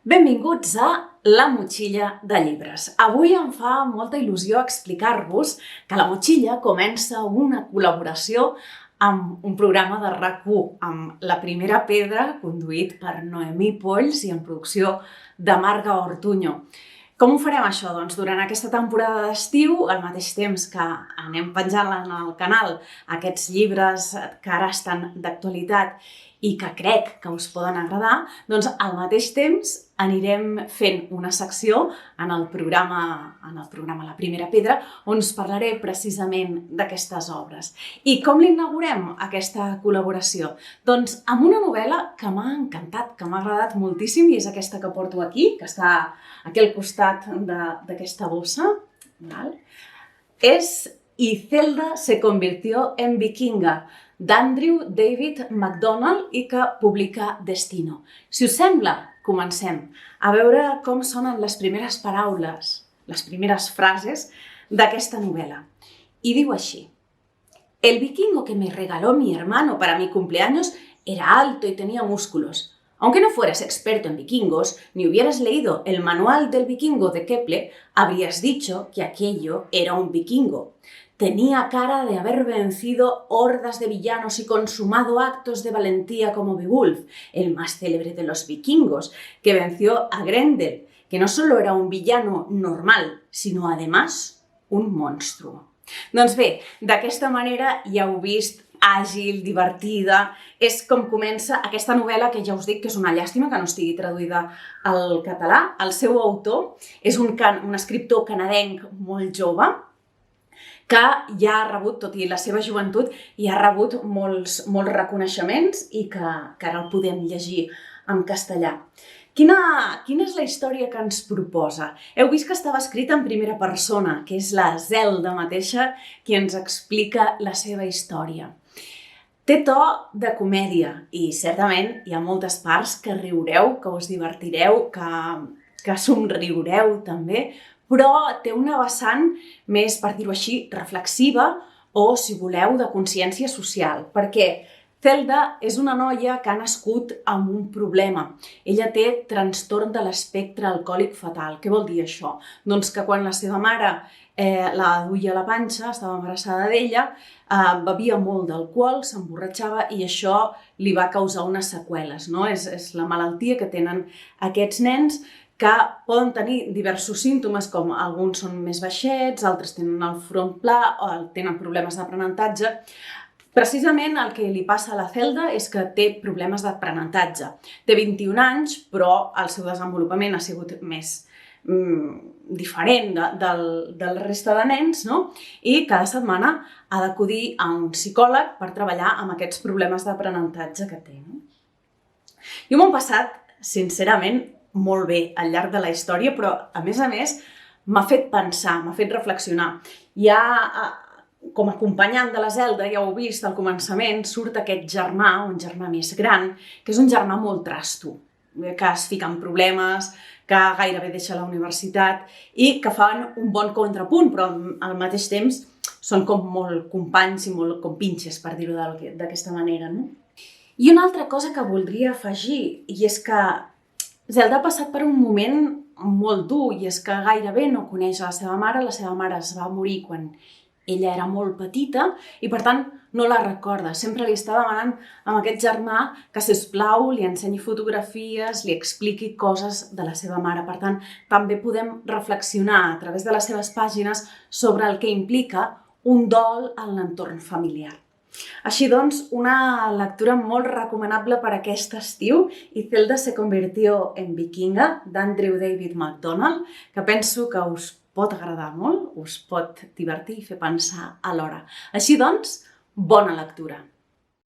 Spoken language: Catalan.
Benvinguts a La Motxilla de Llibres. Avui em fa molta il·lusió explicar-vos que La Motxilla comença una col·laboració amb un programa de RAC1, amb La Primera Pedra, conduït per Noemí Polls i en producció de Marga Ortuño. Com ho farem això? Doncs durant aquesta temporada d'estiu, al mateix temps que anem penjant en el canal aquests llibres que ara estan d'actualitat i que crec que us poden agradar, doncs al mateix temps anirem fent una secció en el programa La Primera Pedra, on us parlaré precisament d'aquestes obres. I com l'inaugurem, aquesta col·laboració? Doncs amb una novel·la que m'ha encantat, que m'ha agradat moltíssim, i és aquesta que porto aquí, que està aquí al costat d'aquesta bossa. És Y Zelda se convirtió en vikinga, d'Andrew David MacDonald i que publica Destino. Si us sembla, comencem a veure com sonen les primeres paraules, les primeres frases d'aquesta novel·la. I diu així: El vikingo que me regaló mi hermano para mi cumpleaños era alto y tenía músculos. Aunque no fueras experto en vikingos, ni hubieras leído el manual del vikingo de Kepler, habrías dicho que aquello era un vikingo. Tenía cara de haber vencido hordas de villanos y consumado actos de valentía como Beowulf, el más célebre de los vikingos, que venció a Grendel, que no solo era un villano normal, sino además un monstruo. Doncs bé, d'aquesta manera ja heu vist, àgil, divertida, és com comença aquesta novel·la que ja us dic que és una llàstima que no estigui traduïda al català. El seu autor és un escriptor canadenc molt jove, que ja ha rebut, tot i la seva joventut, ja ha rebut molts reconeixements i que ara el podem llegir en castellà. Quina és la història que ens proposa? Heu vist que estava escrita en primera persona, que és la Zelda mateixa qui ens explica la seva història. Té to de comèdia i certament hi ha moltes parts que riureu, que us divertireu, que somriureu també, però té una vessant més, per dir-ho així, reflexiva o, si voleu, de consciència social, perquè Zelda és una noia que ha nascut amb un problema. Ella té trastorn de l'espectre alcohòlic fatal. Què vol dir això? Doncs que quan la seva mare la duia a la panxa, estava embarassada d'ella, bevia molt d'alcohol, s'emborratxava i això li va causar unes seqüeles. És la malaltia que tenen aquests nens, que poden tenir diversos símptomes, com alguns són més baixets, altres tenen el front pla o tenen problemes d'aprenentatge. Precisament el que li passa a la Zelda és que té problemes d'aprenentatge. Té 21 anys, però el seu desenvolupament ha sigut més diferent del resta de nens, i cada setmana ha d'acudir a un psicòleg per treballar amb aquests problemes d'aprenentatge que té. Jo m'ho he passat, sincerament, molt bé al llarg de la història, però, a més, m'ha fet pensar, m'ha fet reflexionar. Ja, com a acompanyant de la Zelda, ja ho heu vist, al començament surt aquest germà, un germà més gran, que és un germà molt trasto, que es fica en problemes, que gairebé deixa la universitat i que fan un bon contrapunt, però al mateix temps són com molt companys i molt compinxes, per dir-ho d'aquesta manera. I una altra cosa que voldria afegir, i és que Zelda ha passat per un moment molt dur, i és que gairebé no coneix a la seva mare es va morir quan ella era molt petita i per tant no la recorda. Sempre li està demanant a aquest germà que, sisplau, li ensenyi fotografies, li expliqui coses de la seva mare. Per tant, també podem reflexionar a través de les seves pàgines sobre el que implica un dol en l'entorn familiar. Així doncs, una lectura molt recomanable per aquest estiu, Y Zelda se convirtió en vikinga, d'Andrew David MacDonald, que penso que us pot agradar molt, us pot divertir i fer pensar alhora. Així doncs, bona lectura!